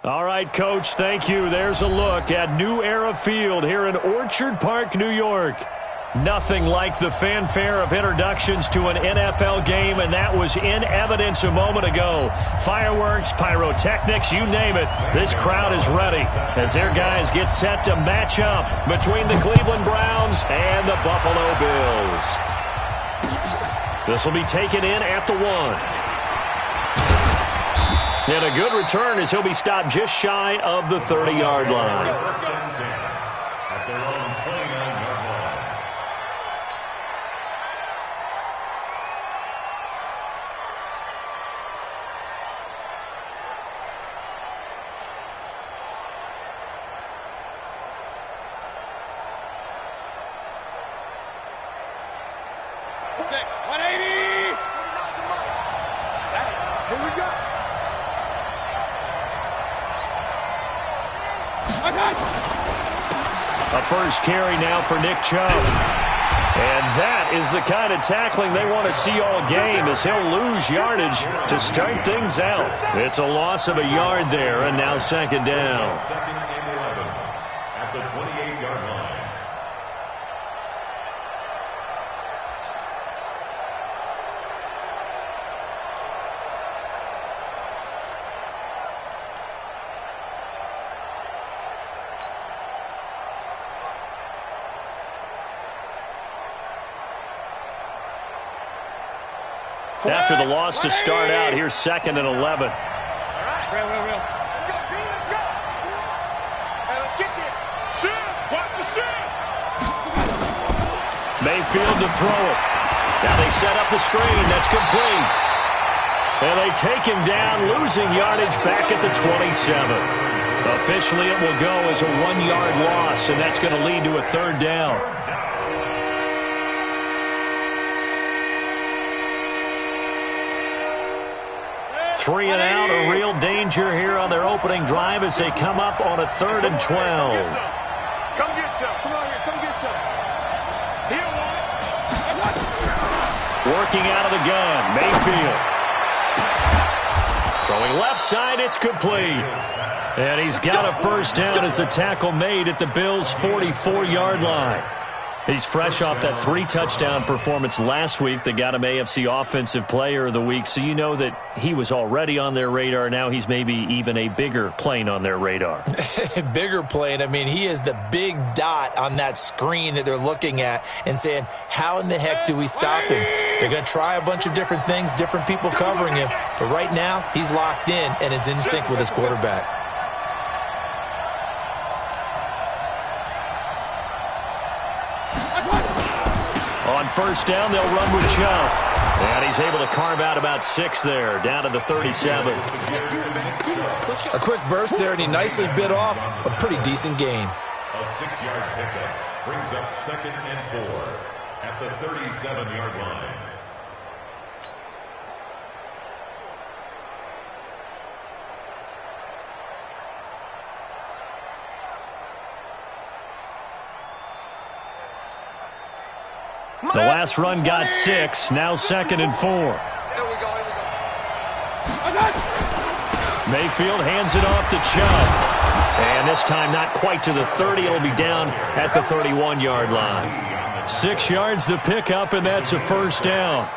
All right, Coach, thank you. There's a look at New Era Field here in Orchard Park, New York. Nothing like the fanfare of introductions to an NFL game, and that was in evidence a moment ago. Fireworks, pyrotechnics, you name it. This crowd is ready as their guys get set to match up between the Cleveland Browns and the Buffalo Bills. This will be taken in at the 1. And a good return as he'll be stopped just shy of the 30-yard line. A first carry now for Nick Chubb. And that is the kind of tackling they want to see all game as he'll lose yardage to start things out. It's a loss of a yard there, and now second down. Second and 11 at the 28-yard line. After the loss to start out, here's second and 11. All right. Real. Let's go, Green, let's go. Hey, let's get this. Shoot. Watch the shoot. Mayfield to throw it. Now they set up the screen. That's complete. And they take him down, losing yardage back at the 27. Officially, it will go as a 1-yard loss, and that's going to lead to a third down. Three and out, a real danger here on their opening drive as they come up on a 3rd and 12. Come get some. Come on here. Come get some. Here, one. Working out of the gun, Mayfield. Throwing left side, it's complete. And he's got a first down as the tackle made at the Bills' 44-yard line. He's fresh off that 3-touchdown performance last week that got him AFC Offensive Player of the Week, so you know that he was already on their radar. Now he's maybe even a bigger plane on their radar. Bigger plane. I mean, he is the big dot on that screen that they're looking at and saying, how in the heck do we stop him? They're going to try a bunch of different things, different people covering him, but right now he's locked in and is in sync with his quarterback. On first down, they'll run with Chubb. And he's able to carve out about 6 there, down to the 37. A quick burst there, and he nicely bit off a pretty decent gain. A 6-yard pickup brings up 2nd and 4 at the 37-yard line. The last run got 6, now 2nd and 4. Here we go. Mayfield hands it off to Chubb. And this time not quite to the 30. It'll be down at the 31-yard line. 6 yards the pickup, and that's a first down.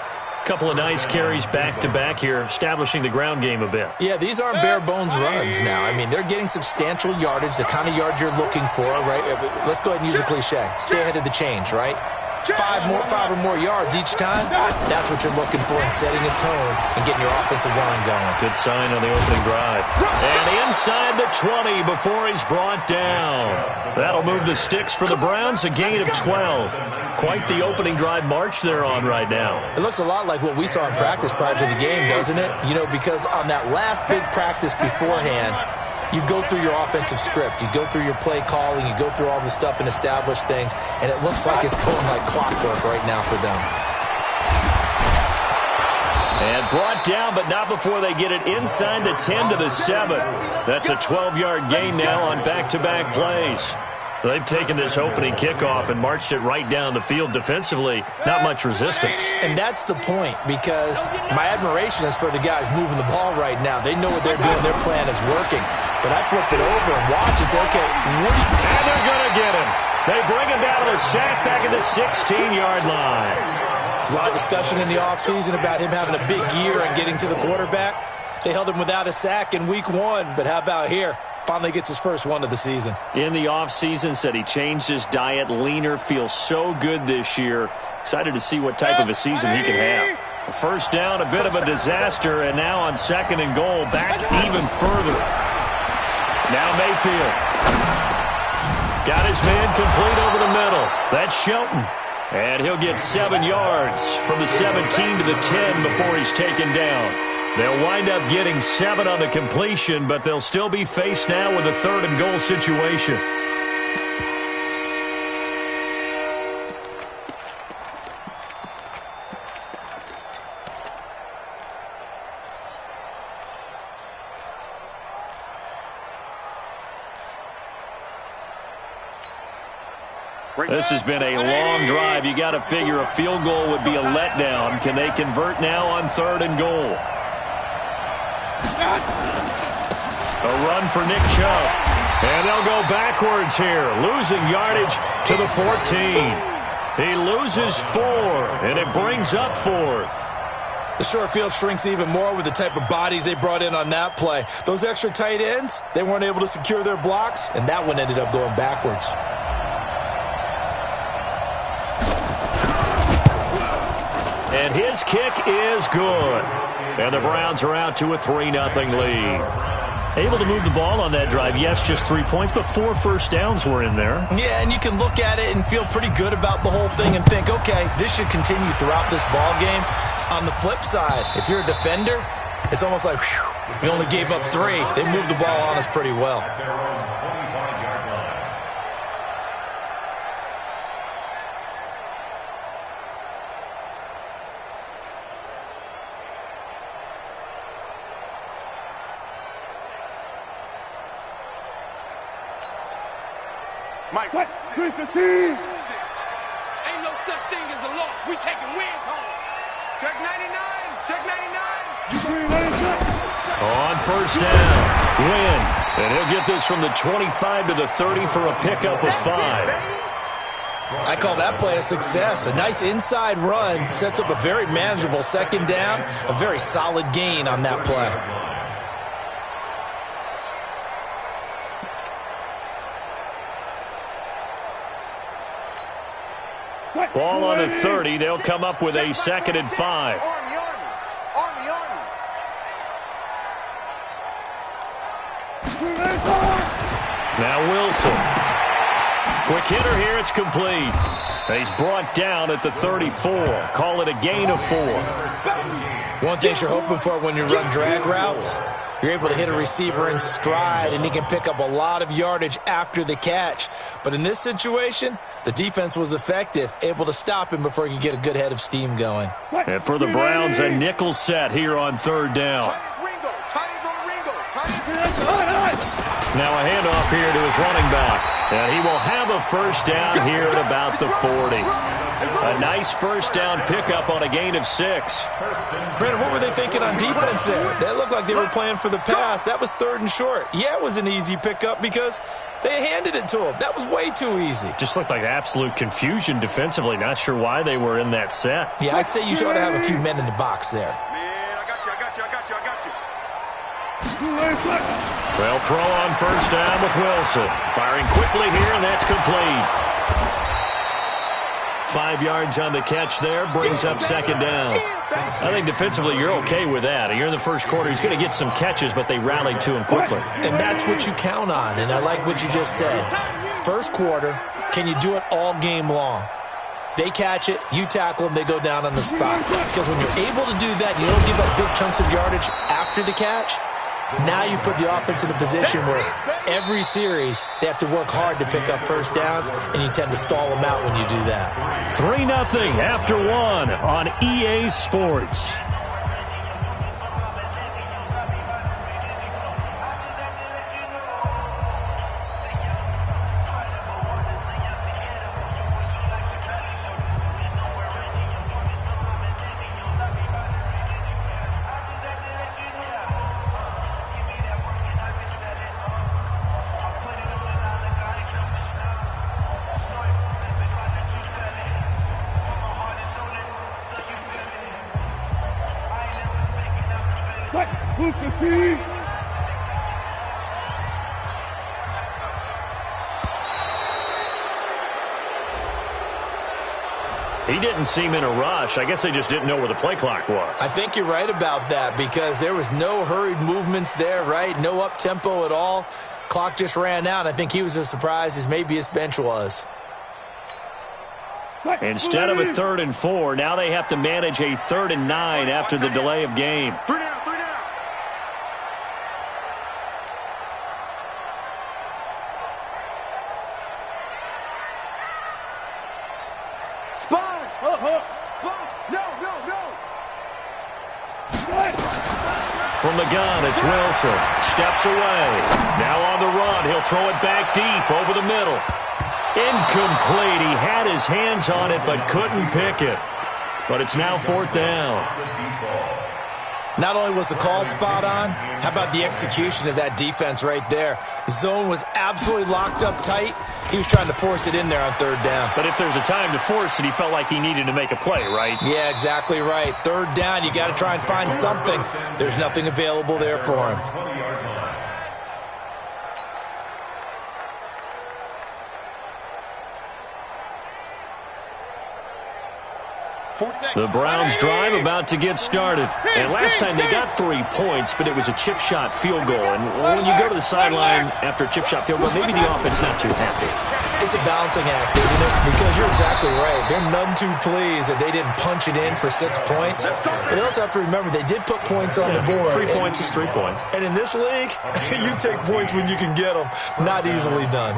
Couple of nice carries back-to-back here, establishing the ground game a bit. Yeah, these aren't bare-bones runs now. I mean, they're getting substantial yardage, the kind of yards you're looking for, right? Let's go ahead and use a cliche. Stay ahead of the change, right? 5 or more yards each time, that's what you're looking for in setting a tone and getting your offensive line going. Good sign on the opening drive. And inside the 20 before he's brought down. That'll move the sticks for the Browns, a gain of 12. Quite the opening drive march they're on right now. It looks a lot like what we saw in practice prior to the game, doesn't it? You know, because on that last big practice beforehand, you go through your offensive script, you go through your play calling, you go through all the stuff and establish things, and it looks like it's going like clockwork right now for them. And brought down, but not before they get it inside the 10 to the 7. That's a 12-yard gain now on back-to-back plays. They've taken this opening kickoff and marched it right down the field defensively. Not much resistance. And that's the point, because my admiration is for the guys moving the ball right now. They know what they're doing. Their plan is working. But I flip it over and watch and say, okay, what do you... And they're going to get him. They bring him down to the sack back at the 16-yard line. There's a lot of discussion in the offseason about him having a big year and getting to the quarterback. They held him without a sack in week 1, but how about here? Finally gets his first one of the season. In the offseason, said he changed his diet, leaner, feels so good this year. Excited to see what type of a season he can have. A first down, a bit of a disaster, and now on 2nd and goal, back even further. Now Mayfield. Got his man complete over the middle. That's Shelton. And he'll get 7 yards from the 17 to the 10 before he's taken down. They'll wind up getting 7 on the completion, but they'll still be faced now with a 3rd and goal situation. This has been a long drive. You got to figure a field goal would be a letdown. Can they convert now on 3rd and goal? A run for Nick Chubb. And they'll go backwards here, losing yardage to the 14. He loses 4, and it brings up 4th. The short field shrinks even more with the type of bodies they brought in on that play. Those extra tight ends, they weren't able to secure their blocks, and that one ended up going backwards. And his kick is good. And the Browns are out to a 3-0 lead. Able to move the ball on that drive. Yes, just 3 points, but 4 first downs were in there. Yeah, and you can look at it and feel pretty good about the whole thing and think, okay, this should continue throughout this ball game. On the flip side, if you're a defender, it's almost like, whew, we only gave up 3. They moved the ball on us pretty well. Mike, 315. Ain't no such thing as a loss. We taking wins home. Check 99. Check 99. On first down, Wynn. And he'll get this from the 25 to the 30 for a pickup of 5. I call that play a success. A nice inside run sets up a very manageable 2nd down. A very solid gain on that play. Ball on the 30. They'll come up with a 2nd and 5. Now Wilson. Quick hitter here. It's complete. He's brought down at the 34. Call it a gain of 4. One thing you're hoping for when you run drag routes, you're able to hit a receiver in stride, and he can pick up a lot of yardage after the catch. But in this situation, the defense was effective, able to stop him before he could get a good head of steam going. And for the Browns, a nickel set here on 3rd down. Now a handoff here to his running back. And he will have a first down here at about the 40. A nice first down pickup on a gain of 6. Brandon, what were they thinking on defense there? That looked like they were playing for the pass. That was 3rd and short. Yeah, it was an easy pickup because they handed it to him. That was way too easy. Just looked like absolute confusion defensively. Not sure why they were in that set. Yeah, I'd say you ought to have a few men in the box there. Man, I got you. Well, throw on first down with Wilson. Firing quickly here, and that's complete. 5 yards on the catch there, brings up 2nd down. I think defensively you're okay with that. You're in the first quarter. He's going to get some catches, but they rallied to him quickly. And that's what you count on, and I like what you just said. First quarter, can you do it all game long? They catch it, you tackle them, they go down on the spot. Because when you're able to do that, you don't give up big chunks of yardage after the catch. Now you put the offense in a position where every series they have to work hard to pick up first downs, and you tend to stall them out when you do that. 3-0 after 1 on EA Sports. He didn't seem in a rush. I guess they just didn't know where the play clock was. I think you're right about that because there was no hurried movements there, right? No up-tempo at all. Clock just ran out. I think he was as surprised as maybe his bench was. Instead of a 3rd and 4, now they have to manage a 3rd and 9 after the delay of game. 3 down, 3 down. Sponge, hook. Sponge, no. From the gun, it's Wilson. Steps away. Now on the run. He'll throw it back deep over the middle. Incomplete. He had his hands on it but couldn't pick it. But it's now 4th down. Not only was the call spot on, how about the execution of that defense right there? The zone was absolutely locked up tight. He was trying to force it in there on 3rd down. But if there's a time to force it, he felt like he needed to make a play, right? Yeah, exactly right. 3rd down, you got to try and find something. There's nothing available there for him. The Browns drive about to get started. And last time they got 3 points, but it was a chip shot field goal. And when you go to the sideline after a chip shot field goal, maybe the offense not too happy. It's a balancing act, isn't it? Because you're exactly right. They're none too pleased that they didn't punch it in for 6 points. But they also have to remember they did put points on the board. 3 points is 3 points. And in this league, you take points when you can get them. Not easily done.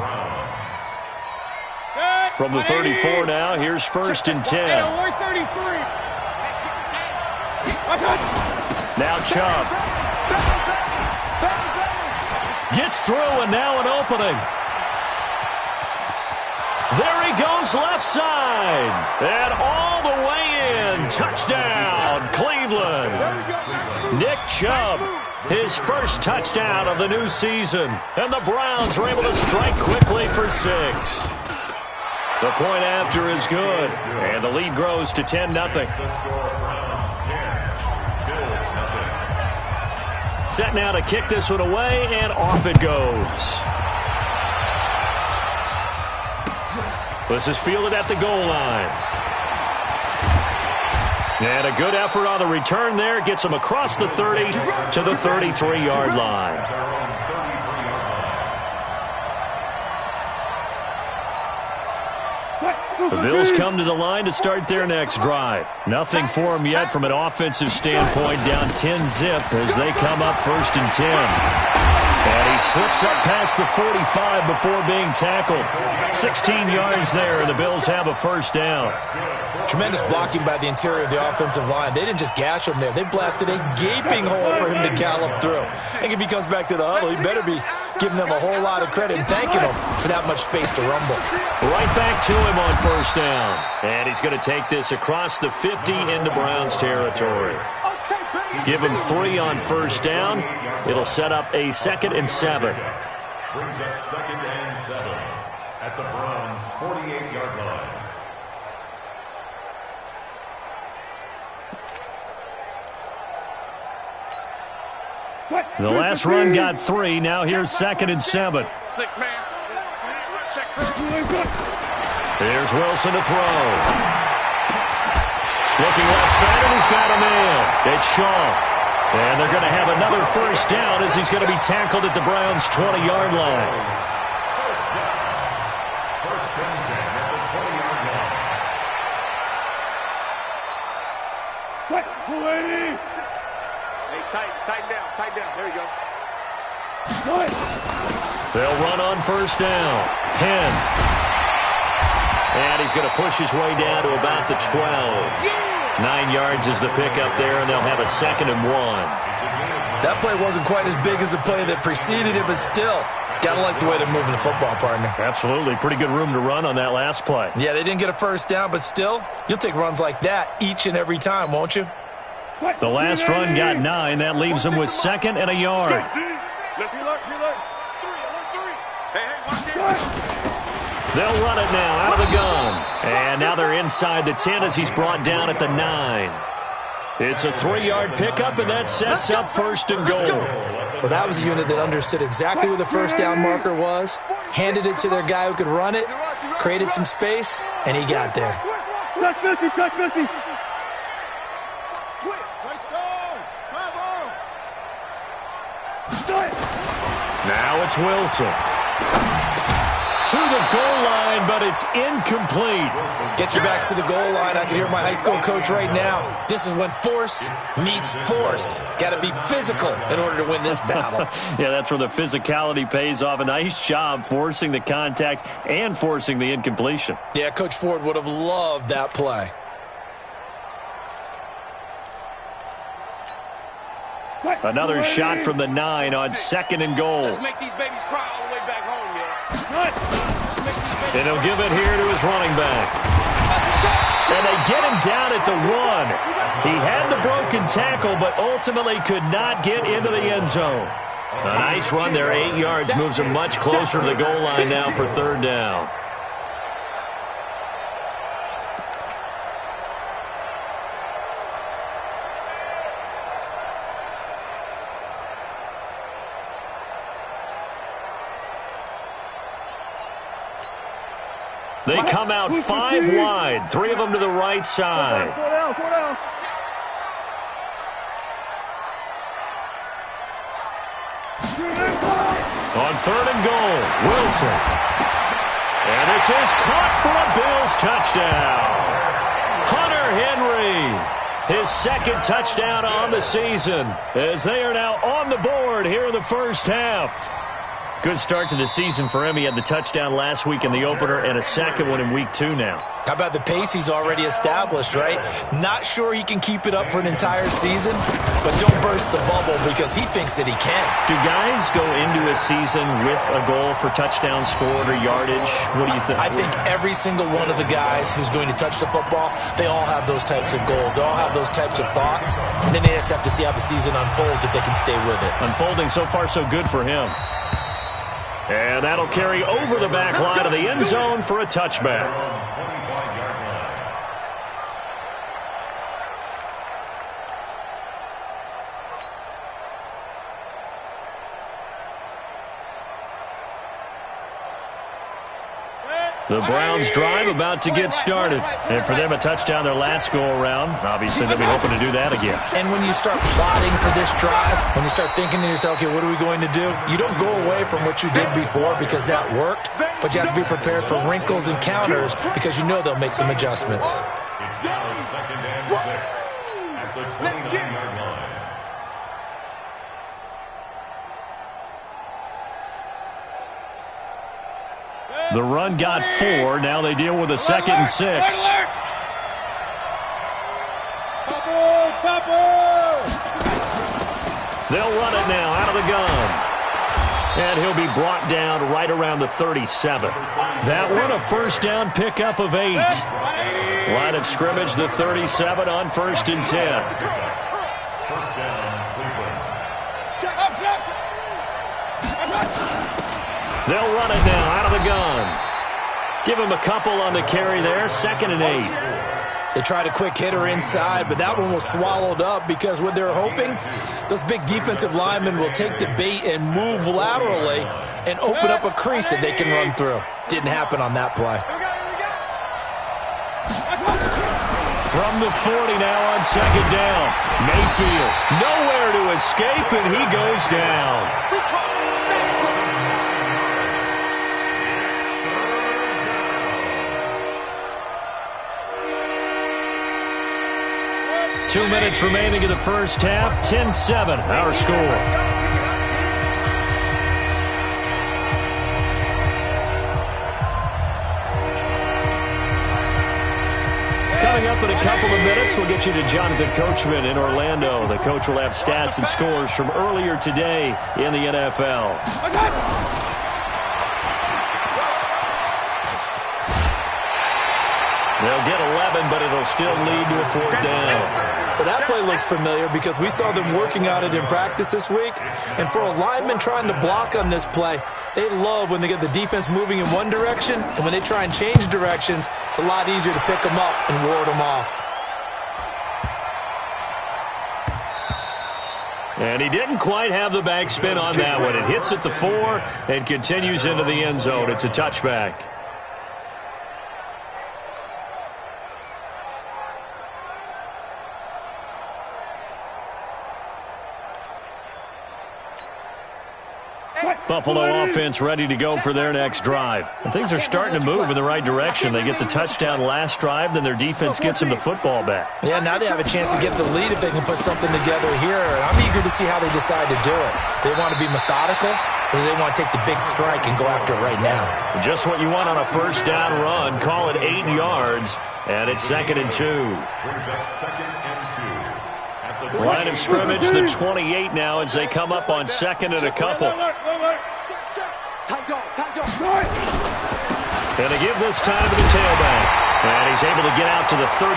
From the 34 now, here's 1st and 10. Now Chubb. Gets through and now an opening. There he goes left side. And all the way in. Touchdown, Cleveland. Nick Chubb. His first touchdown of the new season. And the Browns are able to strike quickly for 6. The point after is good, and the lead grows to 10-0. Set now to kick this one away, and off it goes. This is fielded at the goal line. And a good effort on the return there. Gets him across the 30 to the 33-yard line. The Bills come to the line to start their next drive. Nothing for them yet from an offensive standpoint. Down 10-zip as they come up 1st and 10. And he slips up past the 45 before being tackled. 16 yards there, and the Bills have a 1st down. Tremendous blocking by the interior of the offensive line. They didn't just gash him there. They blasted a gaping hole for him to gallop through. I think if he comes back to the huddle, he better be giving them a whole lot of credit and thanking them for that much space to rumble. Right back to him on 1st down. And he's going to take this across the 50 into Browns territory. Give him 3 on 1st down. It'll set up a 2nd and 7. Brings up 2nd and 7 at the Browns' 48-yard line. The last run got 3. Now here's 2nd and 7. 6 man. Check. Here's Wilson to throw. Looking left side, and he's got a man. It's Shaw. And they're going to have another 1st down as he's going to be tackled at the Browns' 20-yard line. 1st and 10 at the 20-yard line. Hey, tighten down. There you go. They'll run on 1st down. Penn. And he's going to push his way down to about the 12. 9 yards is the pickup there, and they'll have a 2nd and 1. That play wasn't quite as big as the play that preceded it, but still, gotta like the way they're moving the football, partner. Absolutely. Pretty good room to run on that last play. Yeah, they didn't get a 1st down, but still, you'll take runs like that each and every time, won't you? The last run got 9. That leaves them with 2nd and a yard. Let's reload. 3. Hey, watch it. They'll run it now out of the gun. And now they're inside the 10 as he's brought down at the 9. It's a 3-yard pickup, and that sets up 1st and goal. Well, that was a unit that understood exactly where the first down marker was, handed it to their guy who could run it, created some space, and he got there. Check 50, check 50. Now it's Wilson. To the goal line, but it's incomplete. Get your backs to the goal line. I can hear my high school coach right now. This is when force meets force. Got to be physical in order to win this battle. Yeah, that's where the physicality pays off. A nice job forcing the contact and forcing the incompletion. Yeah, Coach Ford would have loved that play. Another shot from the 9 on 2nd and goal. Let's make these babies cry all the way back home, yeah. And he'll give it here to his running back. And they get him down at the 1. He had the broken tackle, but ultimately could not get into the end zone. A nice run there, 8 yards, moves him much closer to the goal line now for 3rd down. They come out 5 wide, 3 of them to the right side. On 3rd and goal, Wilson. And this is caught for a Bills touchdown. Hunter Henry, his 2nd touchdown on the season, as they are now on the board here in the first half. Good start to the season for him. He had the touchdown last week in the opener and a 2nd one in week 2 now. How about the pace he's already established, right? Not sure he can keep it up for an entire season, but don't burst the bubble because he thinks that he can. Do guys go into a season with a goal for touchdowns scored or yardage? What do you think? I think every single one of the guys who's going to touch the football, they all have those types of goals. They all have those types of thoughts, and then they just have to see how the season unfolds if they can stay with it. Unfolding so far so good for him. And that'll carry over the back line of the end zone for a touchback. The Browns drive about to get started. And for them, a touchdown their last go-around. Obviously, they'll be hoping to do that again. And when you start plotting for this drive, when you start thinking to yourself, okay, what are we going to do? You don't go away from what you did before because that worked, but you have to be prepared for wrinkles and counters because you know they'll make some adjustments. It's now 2nd and 6 at the 29-yard line. The run got 4. Now they deal with a 2nd and 6. They'll run it now out of the gun. And he'll be brought down right around the 37. That one a first down pickup of 8. Line of scrimmage, the 37 on 1st and 10. First down, Cleveland. They'll run it now out of the gun. Give him a couple on the carry there. 2nd and 8. They tried a quick hitter inside, but that one was swallowed up because what they're hoping, those big defensive linemen will take the bait and move laterally and open up a crease that they can run through. Didn't happen on that play. From the 40 now on 2nd down. Mayfield nowhere to escape, and he goes down. 2 minutes remaining in the first half. 10-7, our score. Coming up in a couple of minutes, we'll get you to Jonathan Coachman in Orlando. The coach will have stats and scores from earlier today in the NFL. They'll get 11, but it'll still lead to a 4th down. Well, that play looks familiar because we saw them working on it in practice this week. And for a lineman trying to block on this play, they love when they get the defense moving in one direction. And when they try and change directions, it's a lot easier to pick them up and ward them off. And he didn't quite have the backspin on that one. It hits at the 4 and continues into the end zone. It's a touchback. Buffalo offense ready to go for their next drive. And things are starting to move in the right direction. They get the touchdown last drive, then their defense gets them the football back. Yeah, now they have a chance to get the lead if they can put something together here. And I'm eager to see how they decide to do it. Do they want to be methodical, or do they want to take the big strike and go after it right now? Just what you want on a first down run. Call it 8 yards, and it's 2nd and 2. Brings up 2nd and 2. Line of scrimmage, the 28 now as they come up on 2nd and a couple. And they give this time to the tailback. And he's able to get out to the 32,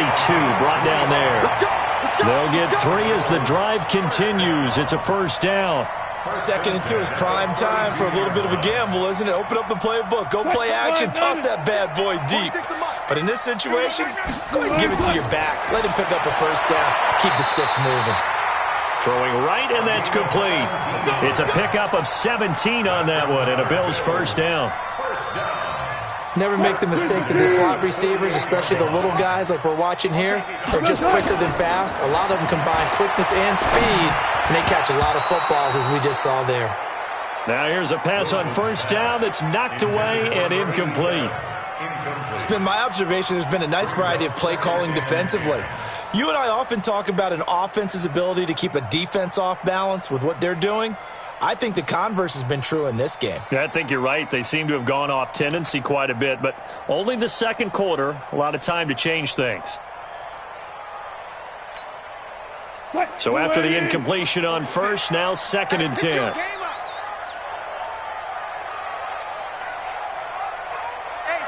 brought down there. They'll get 3 as the drive continues. It's a first down. 2nd and 2 is prime time for a little bit of a gamble, isn't it? Open up the playbook, go play action, toss that bad boy deep. But in this situation, go ahead and give it to your back. Let him pick up a first down. Keep the sticks moving. Throwing right, and that's complete. It's a pickup of 17 on that one, and a Bills first down. Never make the mistake that the slot receivers, especially the little guys like we're watching here, are just quicker than fast. A lot of them combine quickness and speed, and they catch a lot of footballs, as we just saw there. Now here's a pass on first down that's knocked away and incomplete. It's been my observation there's been a nice variety of play calling defensively. You and I often talk about an offense's ability to keep a defense off balance with what they're doing. I think the converse has been true in this game. Yeah, I think you're right. They seem to have gone off tendency quite a bit, but only the second quarter, a lot of time to change things. So after the incompletion on first, now 2nd and 10. Hey,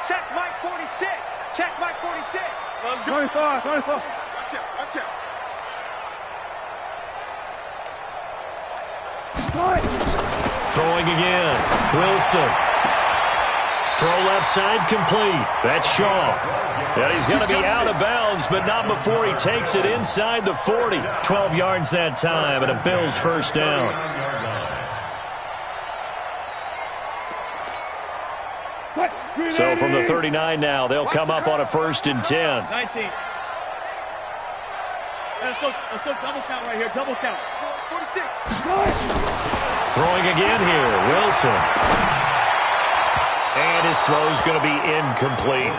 check Mike 46. Check Mike 46. Let's go. 25. Watch out. Throwing again. Wilson. Throw left side complete. That's Shaw. And he's going to be out of bounds, but not before he takes it inside the 40. 12 yards that time, and a Bills first down. So from the 39 now, they'll come up on a 1st and 10. 19. Let's go double count right here. Double count. 46. Throwing again here. Wilson. And his throw's going to be incomplete.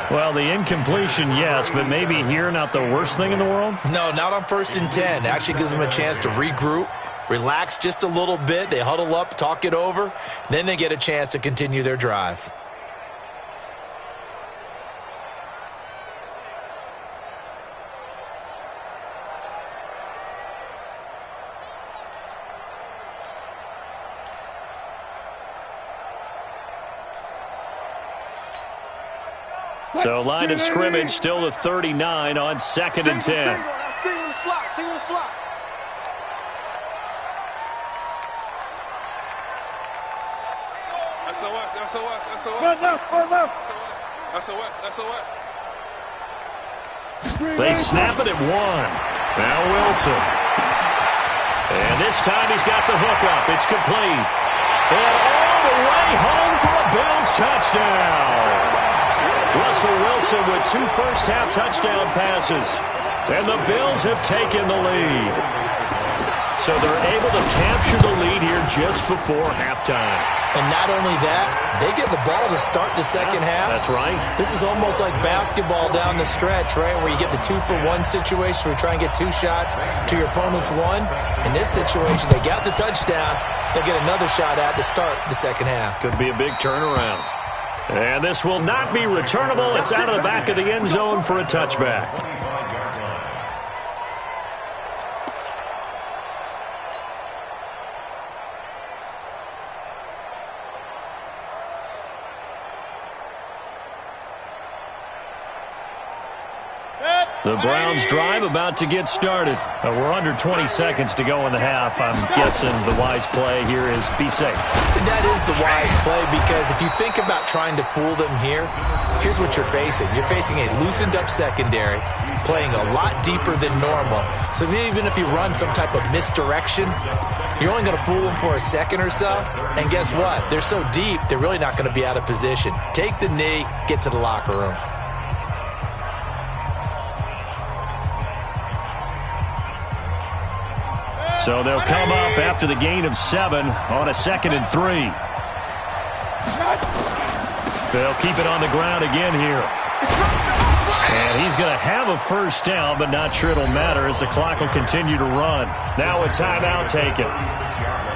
Well, the incompletion, yes, but maybe here not the worst thing in the world? No, not on 1st and 10. Actually gives them a chance to regroup, relax just a little bit. They huddle up, talk it over. Then they get a chance to continue their drive. So line of scrimmage still the 39 on 2nd and 10. Single slot. SOS. They snap it at 1. Now Wilson. And this time he's got the hook up. It's complete. And all the way home for a Bills touchdown. Russell Wilson with 2 first-half touchdown passes. And the Bills have taken the lead. So they're able to capture the lead here just before halftime. And not only that, they get the ball to start the second half. That's right. This is almost like basketball down the stretch, right, where you get the 2-for-1 situation where you try and get 2 shots to your opponent's 1. In this situation, they got the touchdown. They'll get another shot at to start the second half. Could be a big turnaround. And this will not be returnable. It's out of the back of the end zone for a touchback. Set. The Browns drive about to get started. We're under 20 seconds to go in the half. I'm guessing the wise play here is be safe. That is the wise play, because if you think about trying to fool them here, here's what you're facing. You're facing a loosened up secondary, playing a lot deeper than normal. So even if you run some type of misdirection, you're only going to fool them for a second or so. And guess what? They're so deep, they're really not going to be out of position. Take the knee, get to the locker room. So they'll come up after the gain of 7 on a 2nd and 3. They'll keep it on the ground again here. And he's going to have a first down, but not sure it'll matter as the clock will continue to run. Now a timeout taken.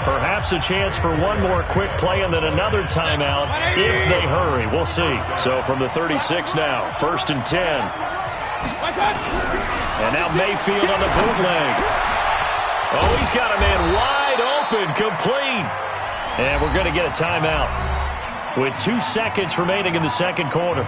Perhaps a chance for one more quick play and then another timeout if they hurry. We'll see. So from the 36 now, 1st and 10. And now Mayfield on the bootleg. Oh, he's got a man wide open, complete. And we're going to get a timeout with 2 seconds remaining in the second quarter.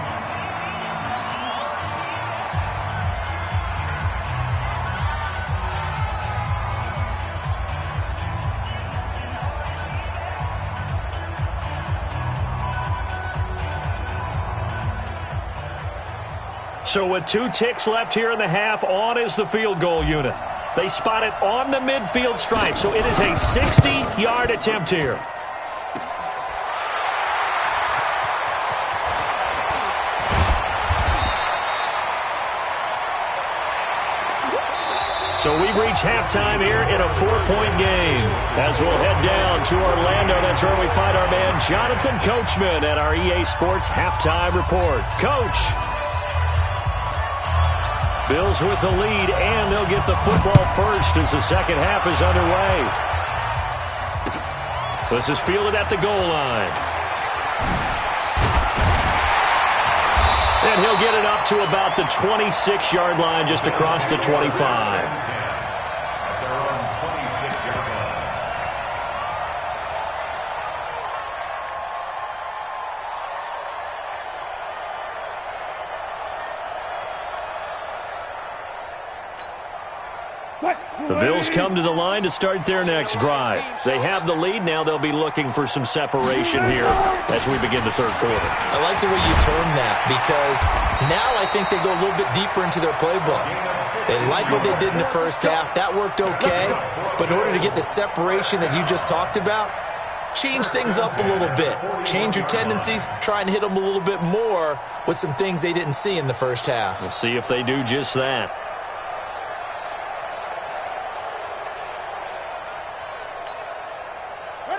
So with 2 ticks left here in the half, on is the field goal unit. They spot it on the midfield stripe, so it is a 60-yard attempt here. So we've reached halftime here in a 4-point game. As we'll head down to Orlando, that's where we find our man Jonathan Coachman at our EA Sports Halftime Report. Coach. Bills with the lead, and they'll get the football first as the second half is underway. This is fielded at the goal line. And he'll get it up to about the 26-yard line, just across the 25. The Bills come to the line to start their next drive. They have the lead. Now they'll be looking for some separation here as we begin the third quarter. I like the way you term that, because now I think they go a little bit deeper into their playbook. They like what they did in the first half. That worked okay. But in order to get the separation that you just talked about, change things up a little bit. Change your tendencies. Try and hit them a little bit more with some things they didn't see in the first half. We'll see if they do just that.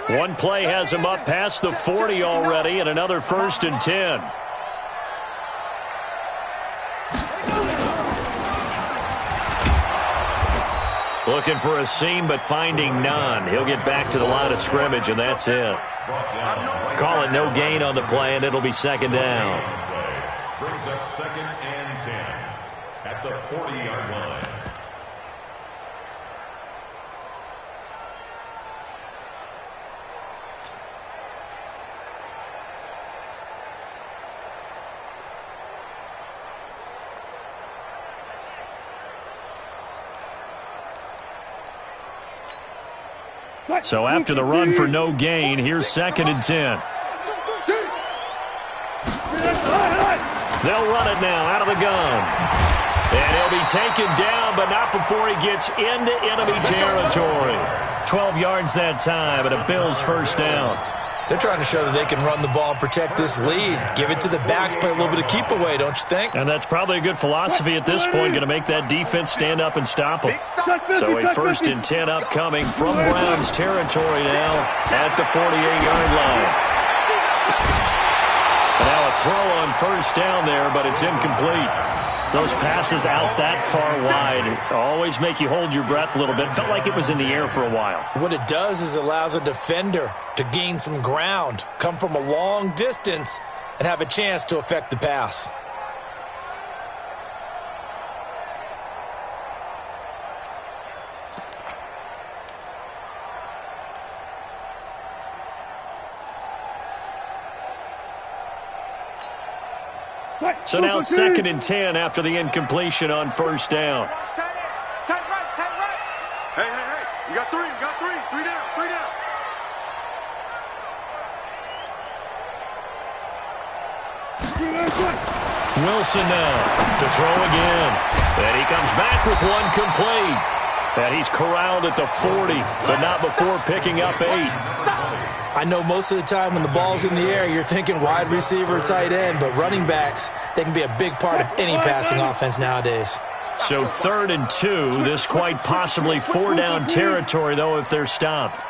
One play has him up past the 40 already, and another 1st and 10. Looking for a seam, but finding none. He'll get back to the line of scrimmage, and that's it. Call it no gain on the play, and it'll be second down. Brings up 2nd and 10 at the 40-yard line. So after the run for no gain, here's 2nd and 10. They'll run it now out of the gun. And he'll be taken down, but not before he gets into enemy territory. 12 yards that time, and a Bills first down. They're trying to show that they can run the ball and protect this lead. Give it to the backs, play a little bit of keep away, don't you think? And that's probably a good philosophy at this point, going to make that defense stand up and stop them. So a 1st and 10 upcoming from Browns territory now at the 48-yard line. And now a throw on first down there, but it's incomplete. Those passes out that far wide always make you hold your breath a little bit. Felt like it was in the air for a while. What it does is allows a defender to gain some ground, come from a long distance, and have a chance to affect the pass. So now 2nd and 10 after the incompletion on 1st down. Tight right. Hey. You got three. Three down. Wilson now to throw again. And he comes back with one complete. And he's corralled at the 40, but not before picking up 8. I know most of the time when the ball's in the air, you're thinking wide receiver, tight end, but running backs, they can be a big part of any passing offense nowadays. So 3rd and 2, this quite possibly 4-down territory, though, if they're stopped.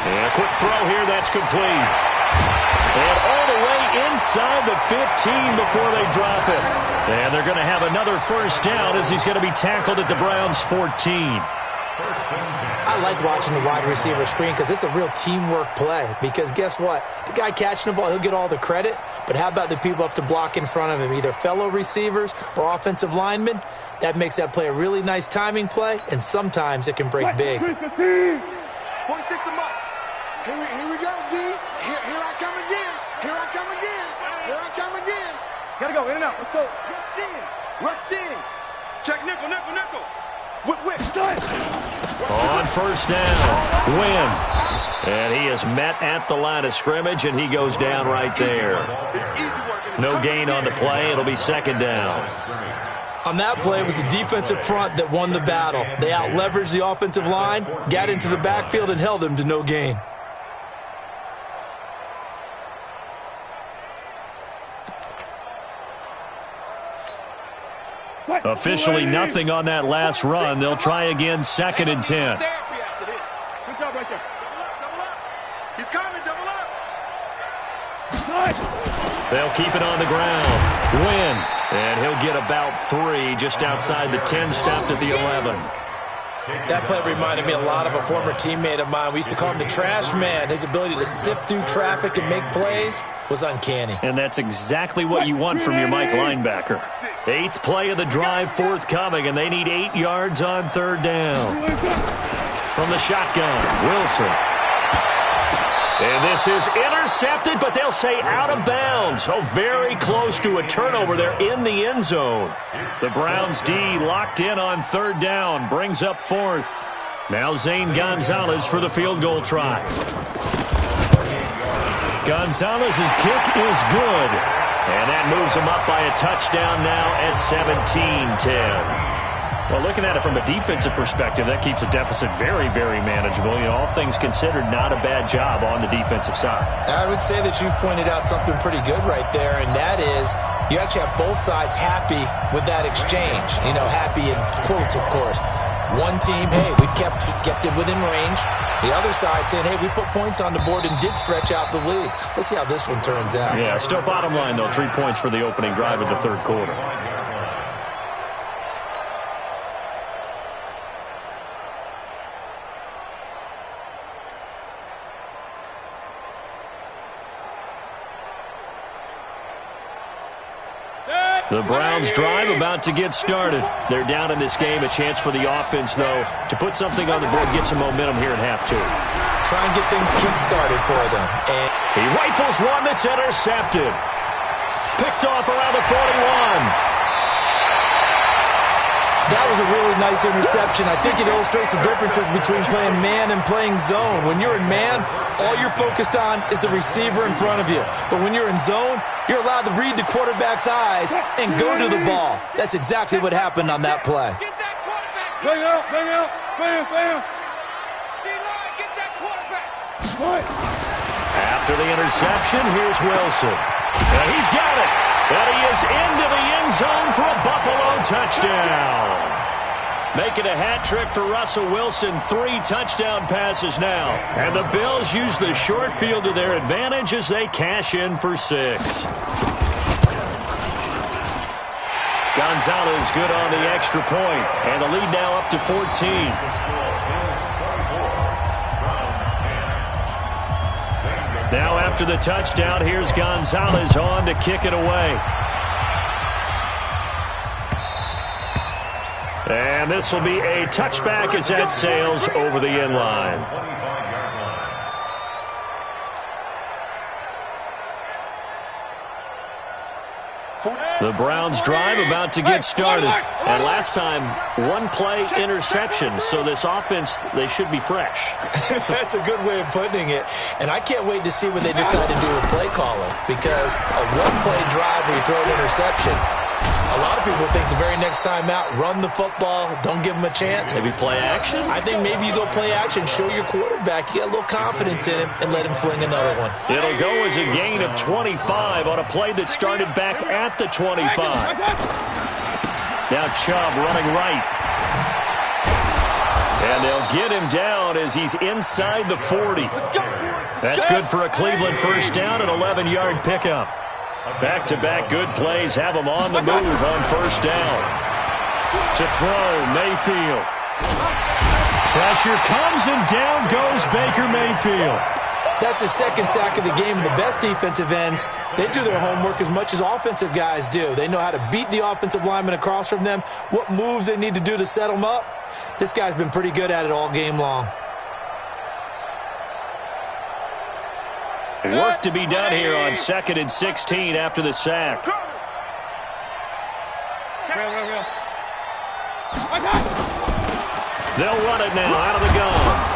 And a quick throw here, that's complete. And all the way inside the 15 before they drop it. And they're going to have another 1st down as he's going to be tackled at the Browns' 14. I like watching the wide receiver screen because it's a real teamwork play. Because guess what? The guy catching the ball, he'll get all the credit. But how about the people up to block in front of him, either fellow receivers or offensive linemen? That makes that play a really nice timing play, and sometimes it can break big. 46 to mark. Here we go, D. Here I come again. Gotta go, in and out. Let's go. Rush in. Check nickel. Whip. On 1st down, Wynn. And he is met at the line of scrimmage, and he goes down right there. No gain on the play. It'll be 2nd down. On that play, it was the defensive front that won the battle. They out-leveraged the offensive line, got into the backfield, and held them to no gain. Officially nothing on that last run. They'll try again 2nd and 10. Good job right there. Double up. He's coming, double up. They'll keep it on the ground. Win. And he'll get about 3 just outside the 10, stopped at the 11. That play reminded me a lot of a former teammate of mine. We used to call him the trash man. His ability to sift through traffic and make plays was uncanny. And that's exactly what you want from your Mike linebacker. 8th play of the drive forthcoming, and they need 8 yards on 3rd down. From the shotgun, Wilson. And this is intercepted, but they'll say out of bounds. Oh, very close to a turnover there in the end zone. The Browns D locked in on 3rd down, brings up 4th. Now Zane Gonzalez for the field goal try. Gonzalez's kick is good. And that moves him up by a touchdown now at 17-10. Well, looking at it from a defensive perspective, that keeps the deficit very, very manageable. You know, all things considered, not a bad job on the defensive side. I would say that you've pointed out something pretty good right there, and that is you actually have both sides happy with that exchange. You know, happy in quotes, of course. One team, hey, we've kept it within range. The other side saying, hey, we put points on the board and did stretch out the lead. Let's see how this one turns out. Yeah, still bottom line, though, 3 points for the opening drive of the 3rd quarter. The Browns drive about to get started. They're down in this game. A chance for the offense, though, to put something on the board, get some momentum here in half 2. Try and get things kick-started for them. And he rifles one that's intercepted. Picked off around the 41. That was a really nice interception. I think it illustrates the differences between playing man and playing zone. When you're in man, all you're focused on is the receiver in front of you. But when you're in zone, you're allowed to read the quarterback's eyes and go to the ball. That's exactly what happened on that play. Get that quarterback. Bang out. Get that quarterback. After the interception, here's Wilson. And he's got it. And he is into the end zone for a Buffalo touchdown. Making a hat trick for Russell Wilson. 3 touchdown passes now. And the Bills use the short field to their advantage as they cash in for 6. Gonzalez good on the extra point. And the lead now up to 14. Now after the touchdown, here's Gonzalez on to kick it away. And this will be a touchback as that sails over the end line. The Browns drive about to get started. And last time, one-play interception. So this offense, they should be fresh. That's a good way of putting it. And I can't wait to see what they decide to do with play calling. Because a one-play drive where you throw an interception, a lot of people think the very next time out, run the football, don't give them a chance. Maybe play action? I think maybe you go play action, show your quarterback, you get a little confidence in him, and let him fling another one. It'll go as a gain of 25 on a play that started back at the 25. Now Chubb running right. And they'll get him down as he's inside the 40. That's good for a Cleveland first down, an 11-yard pickup. Back-to-back good plays have him on the move on first down. To throw, Mayfield. Pressure comes and down goes Baker Mayfield. That's his second sack of the game, and the best defensive ends, they do their homework as much as offensive guys do. They know how to beat the offensive lineman across from them, what moves they need to do to set them up. This guy's been pretty good at it all game long. Work to be done here on 2nd and 16 after the sack. They'll run it now out of the gun.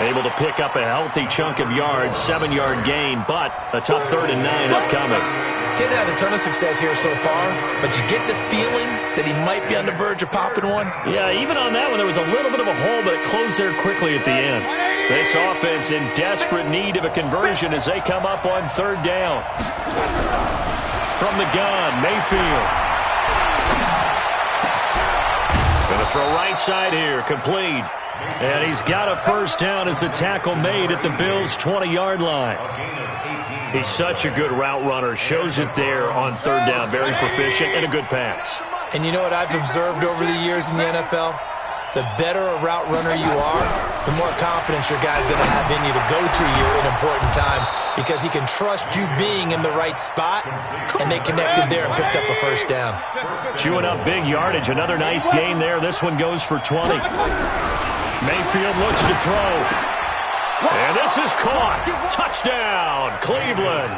Able to pick up a healthy chunk of yards, 7-yard gain, but a tough 3rd and 9 upcoming. Getting had a ton of success here so far, but you get the feeling that he might be on the verge of popping one. Yeah, even on that one, there was a little bit of a hole, but it closed there quickly at the end. This offense in desperate need of a conversion as they come up on 3rd down. From the gun, Mayfield. Going to throw right side here, complete. And he's got a first down as the tackle made at the Bills' 20-yard line. He's such a good route runner. Shows it there on 3rd down. Very proficient and a good pass. And you know what I've observed over the years in the NFL? The better a route runner you are, the more confidence your guy's going to have in you to go to you in important times because he can trust you being in the right spot, and they connected there and picked up a first down. Chewing up big yardage. Another nice gain there. This one goes for 20. Mayfield looks to throw. And this is caught. Touchdown, Cleveland.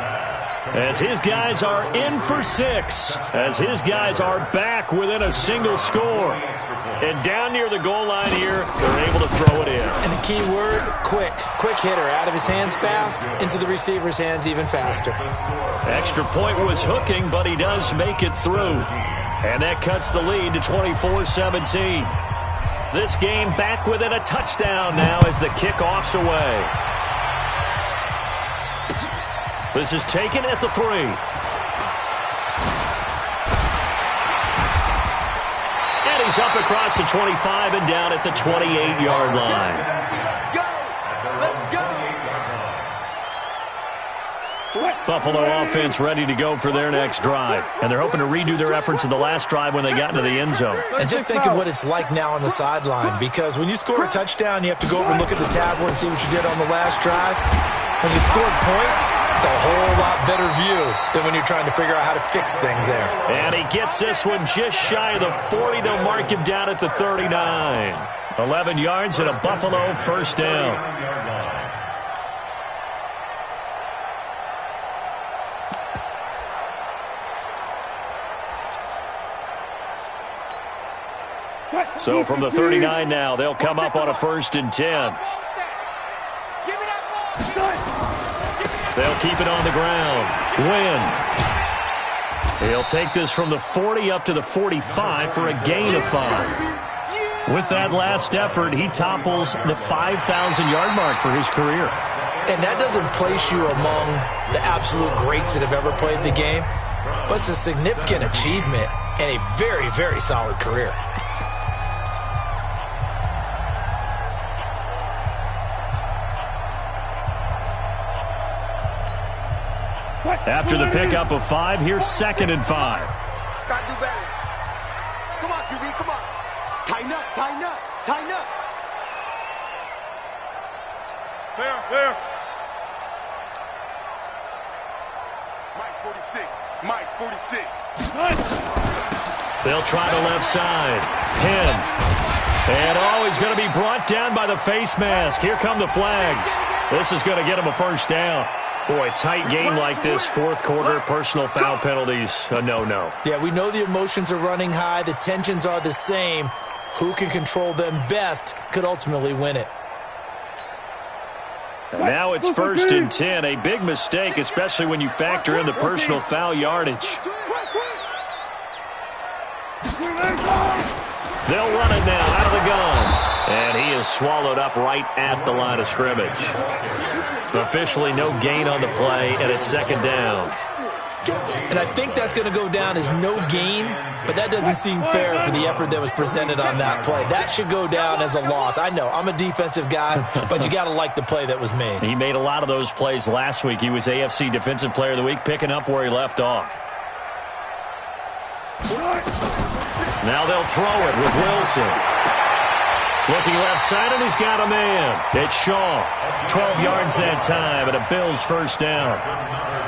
As his guys are in for 6. As his guys are back within a single score. And down near the goal line here, they're able to throw it in. And the key word, quick. Quick hitter. Out of his hands fast, into the receiver's hands even faster. Extra point was hooking, but he does make it through. And that cuts the lead to 24-17. This game back within a touchdown now as the kickoff's away. This is taken at the 3. And he's up across the 25 and down at the 28-yard line. Buffalo offense ready to go for their next drive. And they're hoping to redo their efforts in the last drive when they got into the end zone. And just think of what it's like now on the sideline, because when you score a touchdown, you have to go over and look at the tablet and see what you did on the last drive. When you scored points, it's a whole lot better view than when you're trying to figure out how to fix things there. And he gets this one just shy of the 40. They'll mark him down at the 39. 11 yards and a Buffalo first down. So from the 39 now, they'll come up on a 1st and 10. They'll keep it on the ground. Win. He'll take this from the 40 up to the 45 for a gain of 5. With that last effort, he topples the 5,000-yard mark for his career. And that doesn't place you among the absolute greats that have ever played the game, but it's a significant achievement and a very, very solid career. After the pickup of 5, here's 2nd and 5. Gotta do better. Come on, QB, come on. Tighten up, tighten up, tighten up. Fair. Mike 46, Mike 46. They'll try the left side. Pin. And he's going to be brought down by the face mask. Here come the flags. This is going to get him a first down. Boy, tight game like this, fourth quarter, personal foul penalties, a no-no. Yeah, we know the emotions are running high. The tensions are the same. Who can control them best could ultimately win it. And now it's 1st and 10. A big mistake, especially when you factor in the personal foul yardage. They'll run it now out of the gun. And he is swallowed up right at the line of scrimmage. Officially no gain on the play, and it's 2nd down. And I think that's going to go down as no gain, but that doesn't seem fair for the effort that was presented on that play. That should go down as a loss. I know, I'm a defensive guy, but you got to like the play that was made. He made a lot of those plays last week. He was AFC Defensive Player of the Week, picking up where he left off. Now they'll throw it with Wilson. Looking left side, and he's got a man. It's Shaw. 12 yards that time, and a Bills 1st down.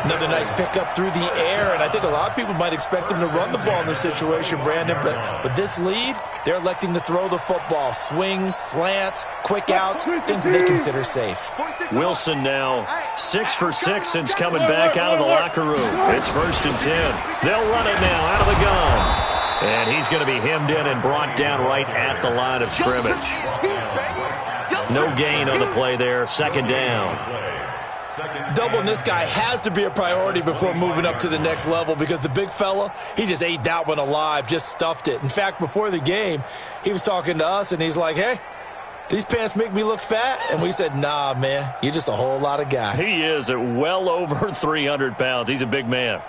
Another nice pickup through the air, and I think a lot of people might expect him to run the ball in this situation, Brandon, but with this lead, they're electing to throw the football. Swings, slants, quick outs, things that they consider safe. Wilson now 6 for 6 since coming back out of the locker room. It's 1st and 10. They'll run it now out of the gun. And he's going to be hemmed in and brought down right at the line of scrimmage. No gain on the play there, 2nd down. Doubling this guy has to be a priority before moving up to the next level because the big fella, he just ate that one alive, just stuffed it. In fact, before the game, he was talking to us, and he's like, hey, these pants make me look fat? And we said, nah, man, you're just a whole lot of guy. He is at well over 300 pounds. He's a big man.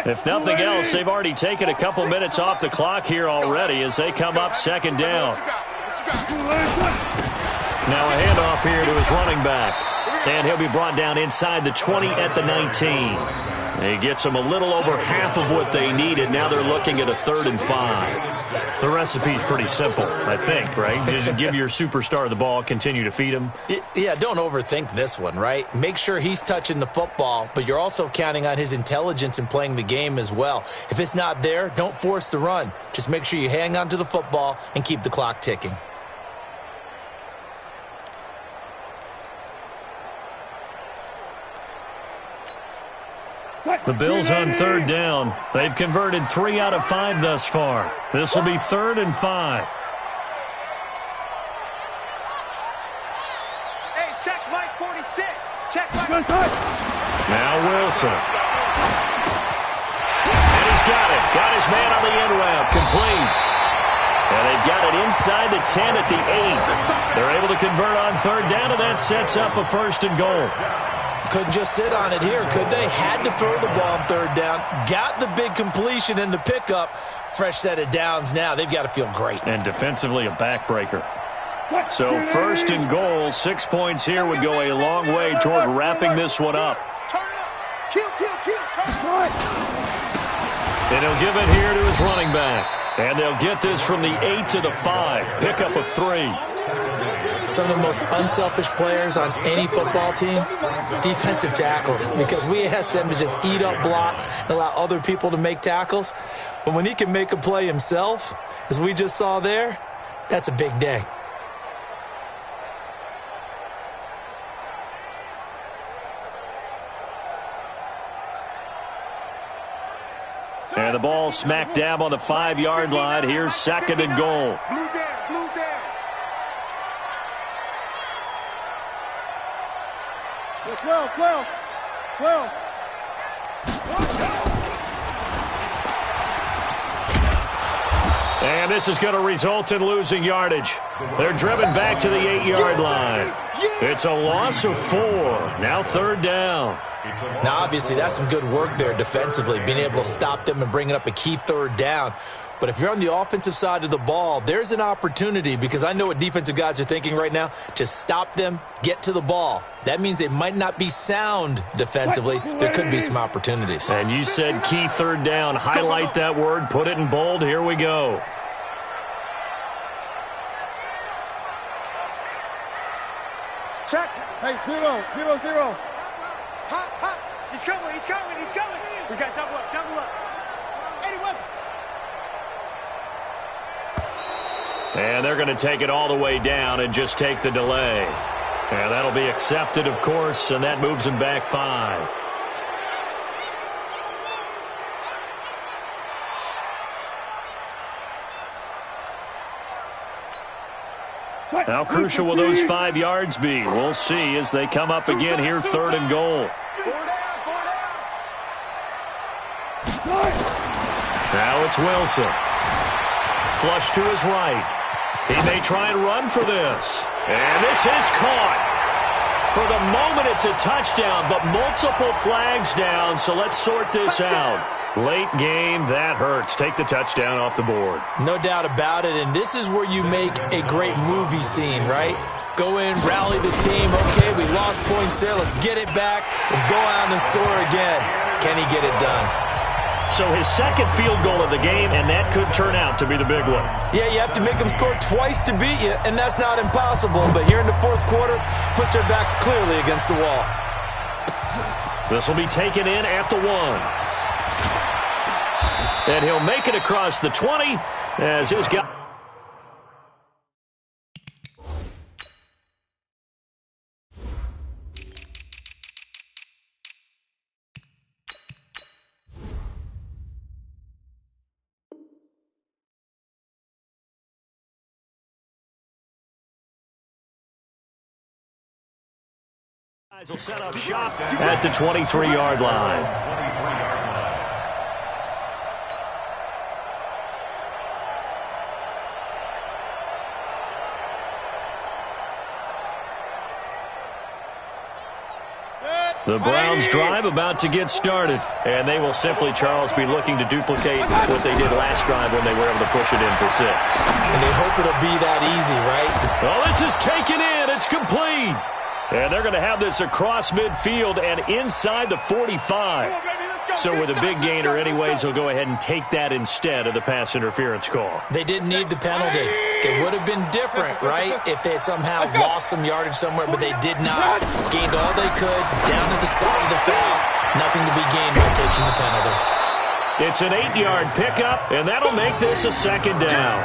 If nothing else, they've already taken a couple minutes off the clock here already as they come up 2nd down. Now a handoff here to his running back. And he'll be brought down inside the 20 at the 19. He gets them a little over half of what they needed. Now they're looking at a 3rd and 5. The recipe's pretty simple, I think, right? Just give your superstar the ball, continue to feed him. Yeah, don't overthink this one, right? Make sure he's touching the football, but you're also counting on his intelligence in playing the game as well. If it's not there, don't force the run. Just make sure you hang on to the football and keep the clock ticking. The Bills on 3rd down. They've converted 3 out of 5 thus far. This will be 3rd and 5. Hey, check Mike 46. Check Mike. Now Wilson. And he's got it. Got his man on the end route. Complete. And they've got it inside the 10 at the 8. They're able to convert on 3rd down, and that sets up a 1st and goal. Couldn't just sit on it here, could they? Had to throw the ball on 3rd down. Got the big completion in the pickup. Fresh set of downs now. They've got to feel great. And defensively, a backbreaker. So 1st and goal, 6 points here would go a long way toward wrapping this one up. Turn it up. Kill. Turn it. And he'll give it here to his running back. And they'll get this from the 8 to the 5. Pickup of 3. Some of the most unselfish players on any football team, defensive tackles, because we ask them to just eat up blocks and allow other people to make tackles. But when he can make a play himself, as we just saw there, that's a big day. And the ball smack dab on the 5-yard line. Here's 2nd and goal. Blue down. Well. And this is going to result in losing yardage. They're driven back to the 8-yard line. It's a loss of 4. Now 3rd down. Now, obviously, that's some good work there defensively, being able to stop them and bringing up a key 3rd down. But if you're on the offensive side of the ball, there's an opportunity, because I know what defensive guys are thinking right now. Just stop them, get to the ball. That means they might not be sound defensively. There could be some opportunities. And you said key 3rd down. Highlight that word. Put it in bold. Here we go. Check. Hey, 0. Hot. He's coming, he's coming, he's coming. We got double up, double up. 81. And they're going to take it all the way down and just take the delay. And that'll be accepted, of course, and that moves them back 5. How crucial will those 5 yards be? We'll see as they come up again here, 3rd and goal. Now it's Wilson. Flush to his right. He may try and run for this. And this is caught. For the moment, it's a touchdown, but multiple flags down, so let's sort this out. Late game, that hurts. Take the touchdown off the board. No doubt about it, and this is where you make a great movie scene, right? Go in, rally the team. Okay, we lost points there. Let's get it back and go out and score again. Can he get it done? So his 2nd field goal of the game, and that could turn out to be the big one. Yeah, you have to make them score twice to beat you, and that's not impossible. But here in the 4th quarter, puts their backs clearly against the wall. This will be taken in at the 1. And he'll make it across the 20 as his guy. Guys will set up shop at the 23-yard line. The Browns drive about to get started, and they will simply, Charles, be looking to duplicate what they did last drive when they were able to push it in for 6. And they hope it'll be that easy, right? Well, this is taken in. It's complete. And they're going to have this across midfield and inside the 45. So with a big gainer anyways, they'll go ahead and take that instead of the pass interference call. They didn't need the penalty. It would have been different, right, if they had somehow lost some yardage somewhere, but they did not. Gained all they could down at the spot of the foul. Nothing to be gained by taking the penalty. It's an 8-yard pickup, and that'll make this a 2nd down.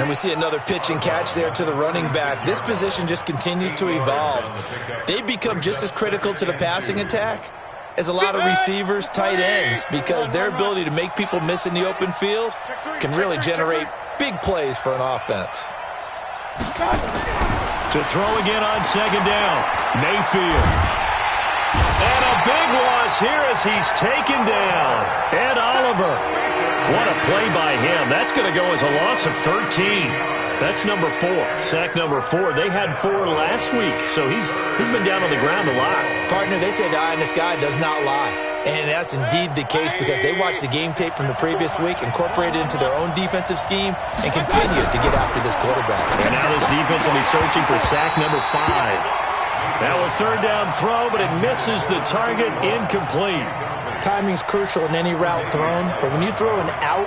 And we see another pitch and catch there to the running back. This position just continues to evolve. They become just as critical to the passing attack as a lot of receivers, tight ends, because their ability to make people miss in the open field can really generate big plays for an offense. To throw again on 2nd down, Mayfield. And a big loss here as he's taken down. Ed Oliver. What a play by him. That's going to go as a loss of 13. That's number 4. Sack number 4. They had 4 last week, so he's been down on the ground a lot. Partner, they say the eye in the sky does not lie. And that's indeed the case because they watched the game tape from the previous week, incorporated it into their own defensive scheme, and continued to get after this quarterback. And now this defense will be searching for sack number 5. Now a 3rd down throw, but it misses the target, incomplete. Timing's crucial in any route thrown, but when you throw an out,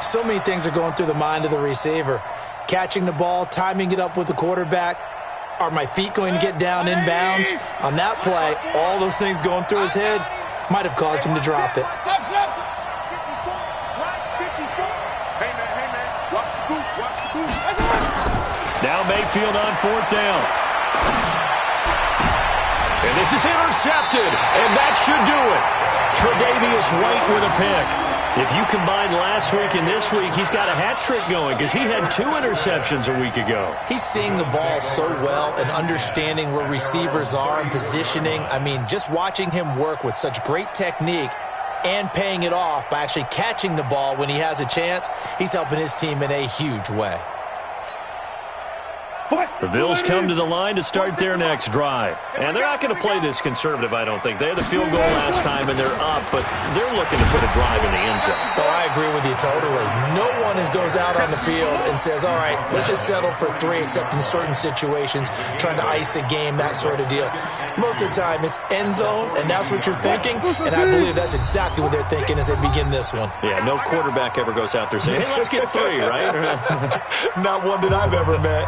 so many things are going through the mind of the receiver. Catching the ball, timing it up with the quarterback. Are my feet going to get down inbounds? On that play, all those things going through his head might have caused him to drop it. Now Mayfield on 4th down. And this is intercepted, and that should do it. Tre'Davious White with a pick. If you combine last week and this week, he's got a hat trick going because he had 2 interceptions a week ago. He's seeing the ball so well and understanding where receivers are and positioning. I mean, just watching him work with such great technique and paying it off by actually catching the ball when he has a chance, he's helping his team in a huge way. The Bills come to the line to start their next drive. And they're not going to play this conservative, I don't think. They had the field goal last time, and they're up, but they're looking to put a drive in the end zone. Oh, I agree with you totally. No one goes out on the field and says, all right, let's just settle for 3, except in certain situations, trying to ice a game, that sort of deal. Most of the time, it's end zone, and that's what you're thinking, and I believe that's exactly what they're thinking as they begin this one. Yeah, no quarterback ever goes out there saying, hey, let's get 3, right? Not one that I've ever met.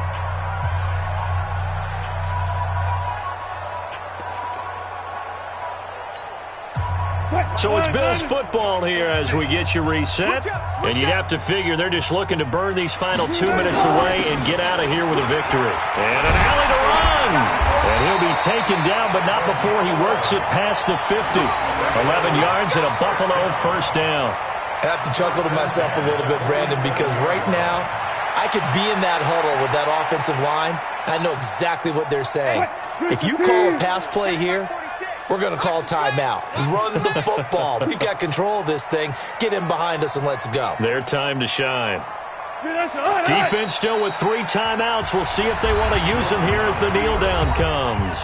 So it's Bills football here as we get you reset. And you'd have to figure they're just looking to burn these final 2 minutes away and get out of here with a victory. And an alley to run. And he'll be taken down, but not before he works it past the 50. 11 yards and a Buffalo first down. I have to chuckle to myself a little bit, Brandon, because right now I could be in that huddle with that offensive line. I know exactly what they're saying. If you call a pass play here, we're going to call timeout. Run the football. We've got control of this thing. Get in behind us and let's go. Their time to shine. Defense still with 3 timeouts. We'll see if they want to use them here as the kneel down comes.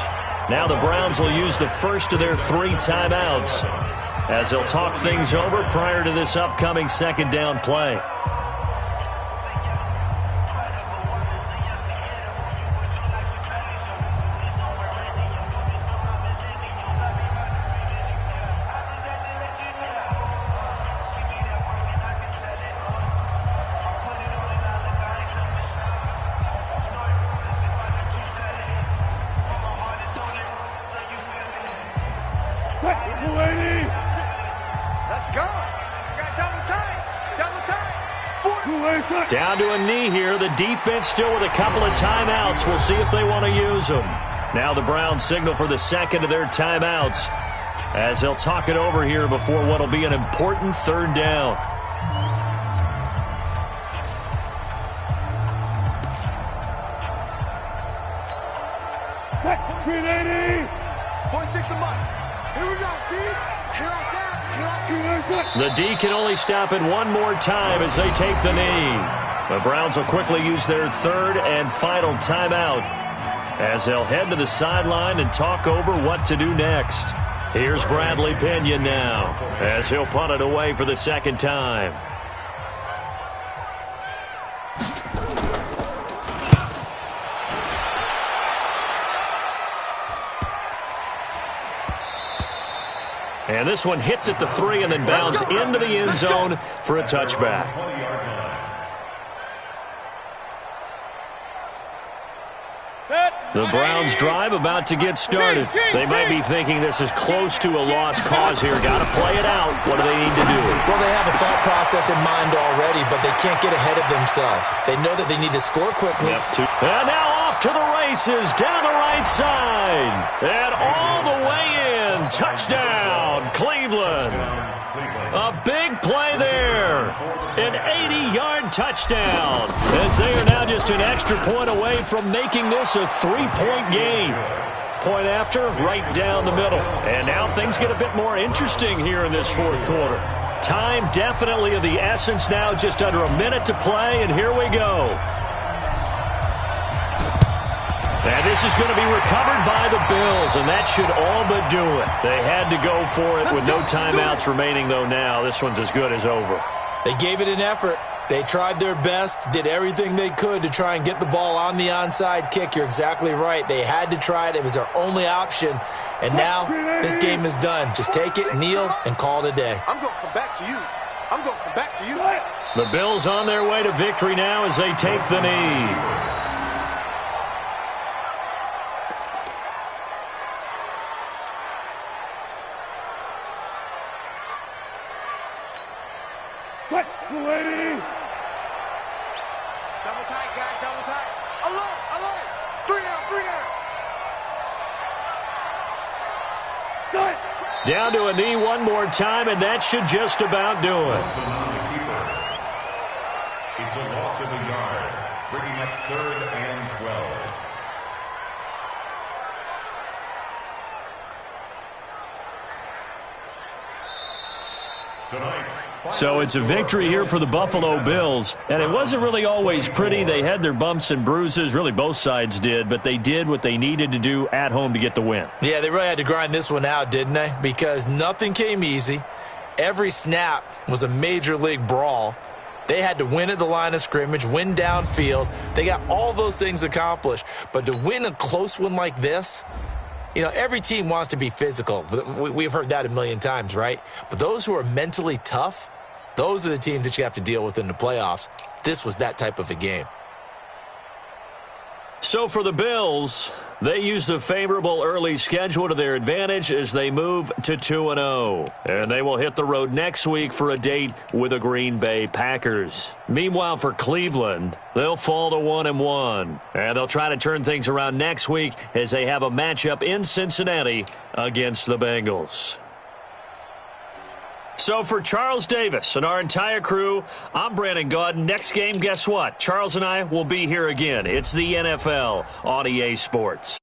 Now the Browns will use the first of their 3 timeouts as they'll talk things over prior to this upcoming second down play. Down to a knee here. The defense still with a couple of timeouts. We'll see if they want to use them. Now the Browns signal for the second of their timeouts as they'll talk it over here before what will be an important third down. The D can only stop it one more time as they take the knee. The Browns will quickly use their third and final timeout as they'll head to the sideline and talk over what to do next. Here's Bradley Pinion now as he'll punt it away for the second time. And this one hits at the 3 and then bounds into the end zone for a touchback. The Browns drive about to get started. They might be thinking this is close to a lost cause here. Got to play it out. What do they need to do? Well, they have a thought process in mind already, but they can't get ahead of themselves. They know that they need to score quickly. And now off to the races down the right side. And all the way in. Touchdown, Cleveland. A big play there. An 80-yard touchdown. As they are now just an extra point away from making this a 3-point game. Point after, right down the middle. And now things get a bit more interesting here in this fourth quarter. Time definitely of the essence now, just under a minute to play, and here we go. And this is going to be recovered by the Bills, and that should all but do it. They had to go for it with no timeouts remaining, though, now. This one's as good as over. They gave it an effort. They tried their best, did everything they could to try and get the ball on the onside kick. You're exactly right. They had to try it. It was their only option. And now this game is done. Just take it, kneel, and call it a day. I'm going to come back to you. I'm going to come back to you. The Bills on their way to victory now as they take the knee. Double tight, guys, double tight. Alert. 3 down. Down to a knee one more time, and that should just about do it. It's a loss of a yard, bringing up 3rd and 12. So it's a victory here for the Buffalo Bills, and it wasn't really always pretty. They had their bumps and bruises, really both sides did, but they did what they needed to do at home to get the win. Yeah, they really had to grind this one out, didn't they? Because nothing came easy. Every snap was a major league brawl. They had to win at the line of scrimmage, win downfield. They got all those things accomplished, but to win a close one like this, you know, every team wants to be physical. We've heard that a million times, right? But those who are mentally tough, those are the teams that you have to deal with in the playoffs. This was that type of a game. So for the Bills, They use the favorable early schedule to their advantage as they move to 2-0. And they will hit the road next week for a date with the Green Bay Packers. Meanwhile, for Cleveland, they'll fall to 1-1. And they'll try to turn things around next week as they have a matchup in Cincinnati against the Bengals. So for Charles Davis and our entire crew, I'm Brandon Gaudin. Next game, guess what? Charles and I will be here again. It's the NFL on EA Sports.